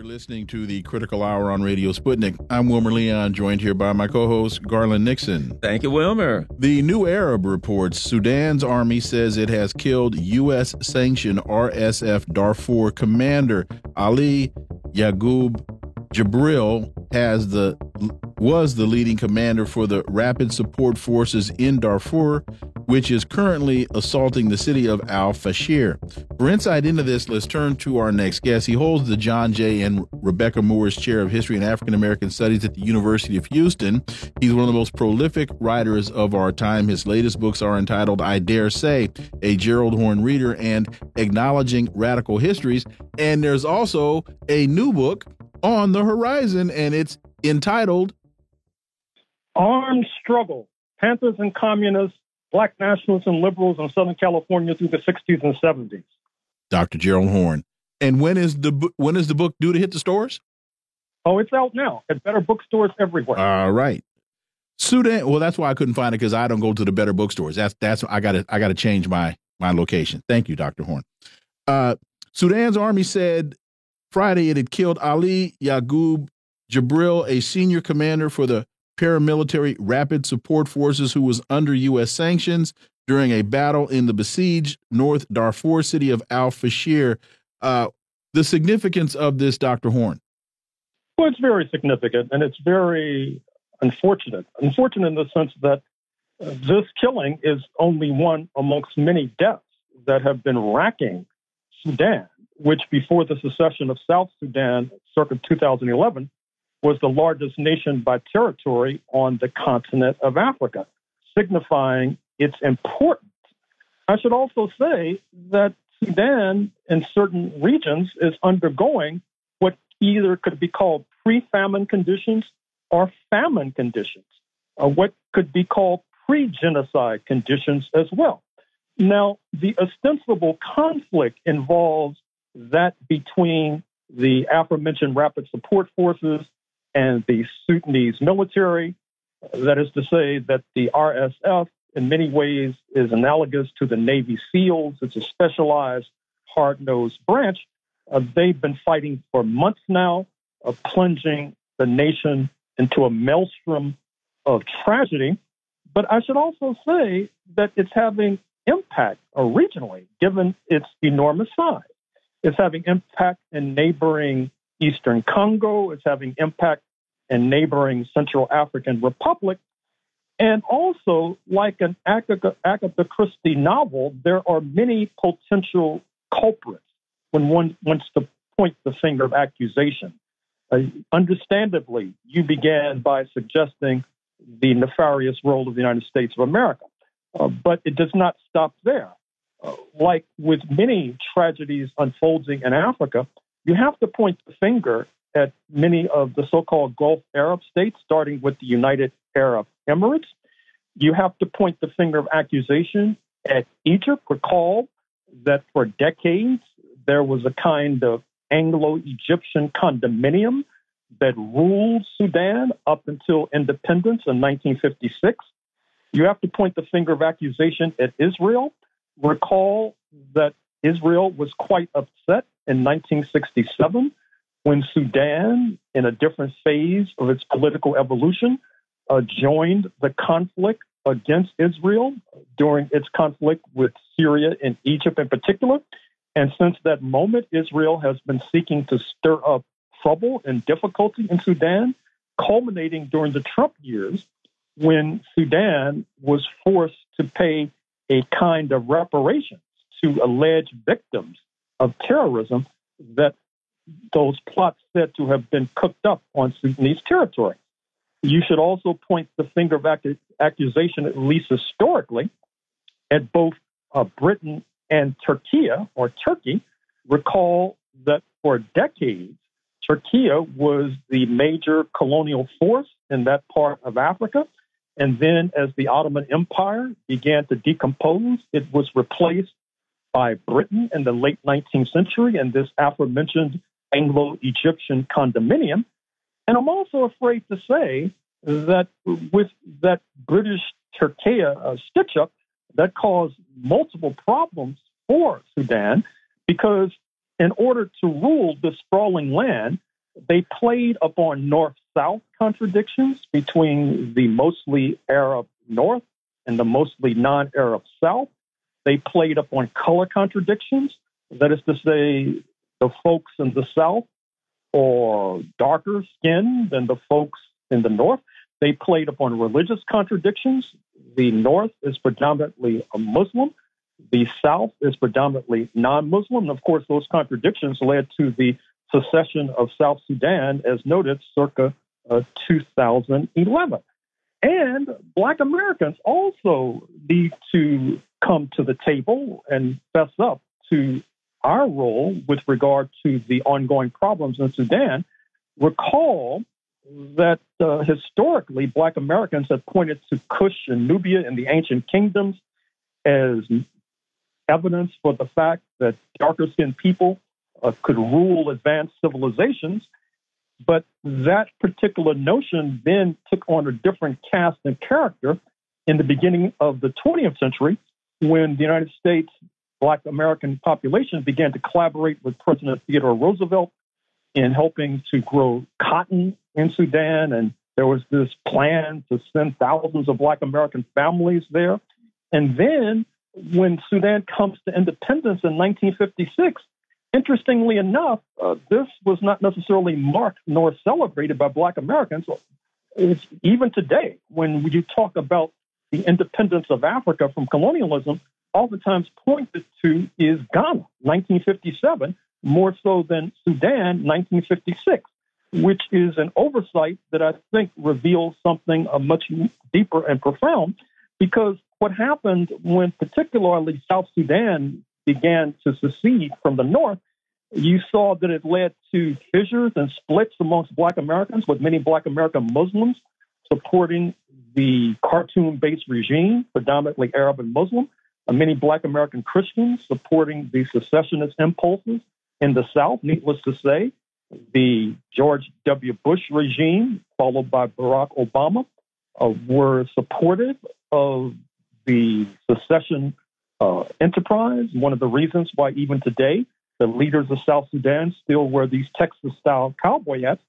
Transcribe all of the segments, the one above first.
You're listening to the Critical Hour on Radio Sputnik. I'm Wilmer Leon, joined here by my co-host, Garland Nixon. Thank you, Wilmer. The New Arab reports Sudan's army says it has killed U.S.-sanctioned RSF Darfur commander Ali Yagoub Jibril was the leading commander for the Rapid Support Forces in Darfur, which is currently assaulting the city of Al-Fashir. For insight into this, let's turn to our next guest. He holds the John J. and Rebecca Moores Chair of History and African American Studies at the University of Houston. He's one of the most prolific writers of our time. His latest books are entitled I Dare Say, A Gerald Horne Reader, and Acknowledging Radical Histories. And there's also a new book on the horizon, and it's entitled Armed Struggle, Panthers and Communists, Black Nationalists and Liberals in Southern California through the 60s and 70s. Dr. Gerald Horne. And when is the book due to hit the stores? Oh, it's out now at better bookstores everywhere. All right. Sudan. Well, that's why I couldn't find it, because I don't go to the better bookstores. That's I gotta change my location. Thank you, Dr. Horne. Sudan's army said Friday it had killed Ali Yagoub Jibril, a senior commander for the paramilitary Rapid Support Forces who was under U.S. sanctions during a battle in the besieged North Darfur city of Al-Fashir. The significance of this, Dr. Horne? Well, it's very significant, and it's very unfortunate. Unfortunate in the sense that this killing is only one amongst many deaths that have been racking Sudan, which before the secession of South Sudan, circa 2011, was the largest nation by territory on the continent of Africa, signifying its importance. I should also say that Sudan, in certain regions, is undergoing what either could be called pre-famine conditions or famine conditions, what could be called pre-genocide conditions as well. Now, the ostensible conflict involves that between the aforementioned Rapid Support Forces and the Sudanese military. That is to say that the RSF in many ways is analogous to the Navy SEALs. It's a specialized, hard-nosed branch. They've been fighting for months now, plunging the nation into a maelstrom of tragedy. But I should also say that it's having impact regionally, given its enormous size. It's having impact in neighboring Eastern Congo. It's having impact in neighboring Central African Republic. And also, like an Agatha Christie novel, there are many potential culprits when one wants to point the finger of accusation. Understandably, you began by suggesting the nefarious role of the United States of America. But it does not stop there. Like with many tragedies unfolding in Africa, you have to point the finger at many of the so-called Gulf Arab states, starting with the United Arab Emirates. You have to point the finger of accusation at Egypt. Recall that for decades, there was a kind of Anglo-Egyptian condominium that ruled Sudan up until independence in 1956. You have to point the finger of accusation at Israel. Recall that Israel was quite upset in 1967 when Sudan, in a different phase of its political evolution, joined the conflict against Israel during its conflict with Syria and Egypt in particular. And since that moment, Israel has been seeking to stir up trouble and difficulty in Sudan, culminating during the Trump years when Sudan was forced to pay a kind of reparations to alleged victims of terrorism that those plots said to have been cooked up on Sudanese territory. You should also point the finger of accusation, at least historically, at both Britain and Turkey. Recall that for decades, Turkey was the major colonial force in that part of Africa. And then as the Ottoman Empire began to decompose, it was replaced by Britain in the late 19th century and this aforementioned Anglo-Egyptian condominium. And I'm also afraid to say that with that British Turkey stitch-up, that caused multiple problems for Sudan, because in order to rule this sprawling land, They played upon North-South contradictions between the mostly Arab North and the mostly non-Arab South. They played upon color contradictions. That is to say, the folks in the South are darker skinned than the folks in the North. They played upon religious contradictions. The North is predominantly a Muslim. The South is predominantly non-Muslim. And of course, those contradictions led to the secession of South Sudan, as noted, circa 2011. And Black Americans also need to come to the table and fess up to our role with regard to the ongoing problems in Sudan. Recall that historically, Black Americans have pointed to Kush and Nubia and the ancient kingdoms as evidence for the fact that darker-skinned people could rule advanced civilizations. But that particular notion then took on a different cast and character in the beginning of the 20th century when the United States Black American population began to collaborate with President Theodore Roosevelt in helping to grow cotton in Sudan. And there was this plan to send thousands of Black American families there. And then when Sudan comes to independence in 1956, interestingly enough, this was not necessarily marked nor celebrated by Black Americans. It's, even today, when you talk about the independence of Africa from colonialism, oftentimes pointed to is Ghana, 1957, more so than Sudan, 1956, which is an oversight that I think reveals something much deeper and profound, because what happened when particularly South Sudan began to secede from the North, you saw that it led to fissures and splits amongst Black Americans, with many Black American Muslims supporting the Khartoum-based regime, predominantly Arab and Muslim, and many Black American Christians supporting the secessionist impulses in the South. Needless to say, the George W. Bush regime, followed by Barack Obama, were supportive of the secession enterprise. One of the reasons why even today the leaders of South Sudan still wear these Texas-style cowboy hats.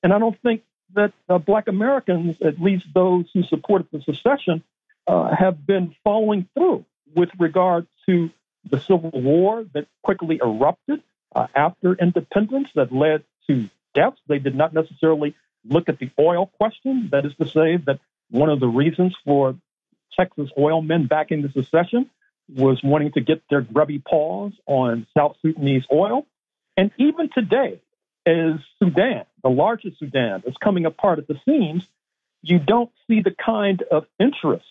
And I don't think that Black Americans, at least those who supported the secession, have been following through with regard to the Civil War that quickly erupted after independence that led to deaths. They did not necessarily look at the oil question. That is to say that one of the reasons for Texas oil men backing the secession was wanting to get their grubby paws on South Sudanese oil. And even today, as Sudan, the largest Sudan, is coming apart at the seams, you don't see the kind of interest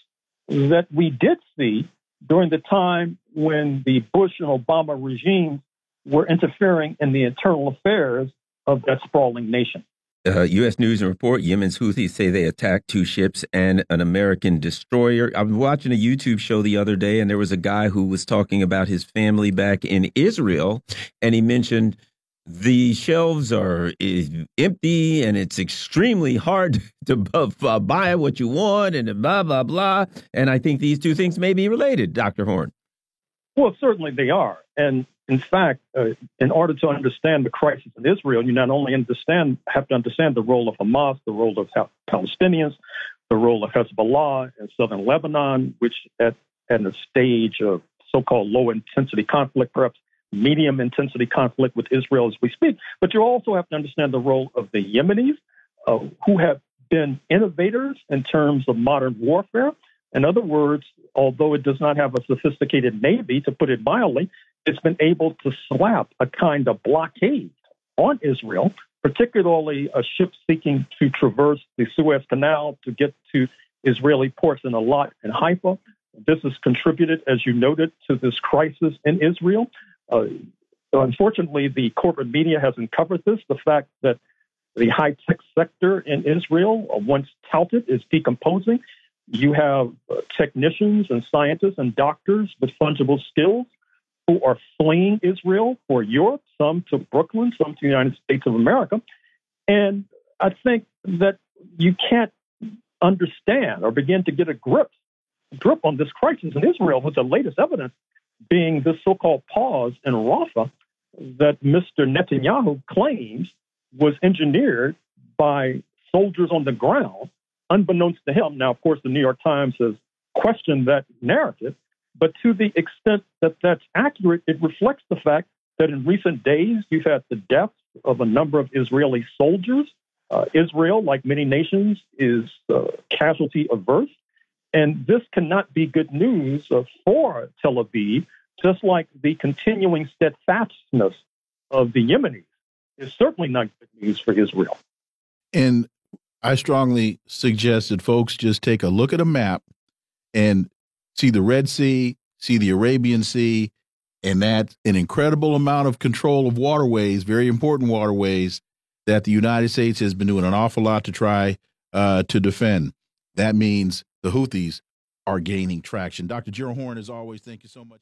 that we did see during the time when the Bush and Obama regimes were interfering in the internal affairs of that sprawling nation. U.S. News and Report, Yemen's Houthis say they attacked 2 ships and an American destroyer. I was watching a YouTube show the other day, and there was a guy who was talking about his family back in Israel, and he mentioned the shelves are empty, and it's extremely hard to buy what you want, and blah, blah, blah. And I think these two things may be related, Dr. Horne. Well, certainly they are. And in fact, in order to understand the crisis in Israel, you not only have to understand the role of Hamas, the role of Palestinians, the role of Hezbollah in southern Lebanon, which at a stage of so-called low-intensity conflict, perhaps medium-intensity conflict with Israel as we speak. But you also have to understand the role of the Yemenis, who have been innovators in terms of modern warfare. In other words, although it does not have a sophisticated navy, to put it mildly, it's been able to slap a kind of blockade on Israel, particularly a ship seeking to traverse the Suez Canal to get to Israeli ports in Eilat and Haifa. This has contributed, as you noted, to this crisis in Israel. Unfortunately, the corporate media hasn't covered this, the fact that the high-tech sector in Israel, once touted, is decomposing. You have technicians and scientists and doctors with fungible skills who are fleeing Israel for Europe, some to Brooklyn, some to the United States of America. And I think that you can't understand or begin to get a grip on this crisis in Israel, with the latest evidence being this so-called pause in Rafah that Mr. Netanyahu claims was engineered by soldiers on the ground, unbeknownst to him. Now, of course, the New York Times has questioned that narrative, but to the extent that that's accurate, it reflects the fact that in recent days, you've had the deaths of a number of Israeli soldiers. Israel, like many nations, is casualty averse. And this cannot be good news for Tel Aviv, just like the continuing steadfastness of the Yemenis is certainly not good news for Israel. And I strongly suggest that folks just take a look at a map and see the Red Sea, see the Arabian Sea, and that's an incredible amount of control of waterways, very important waterways, that the United States has been doing an awful lot to try to defend. That means the Houthis are gaining traction. Dr. Gerald Horne, as always, thank you so much.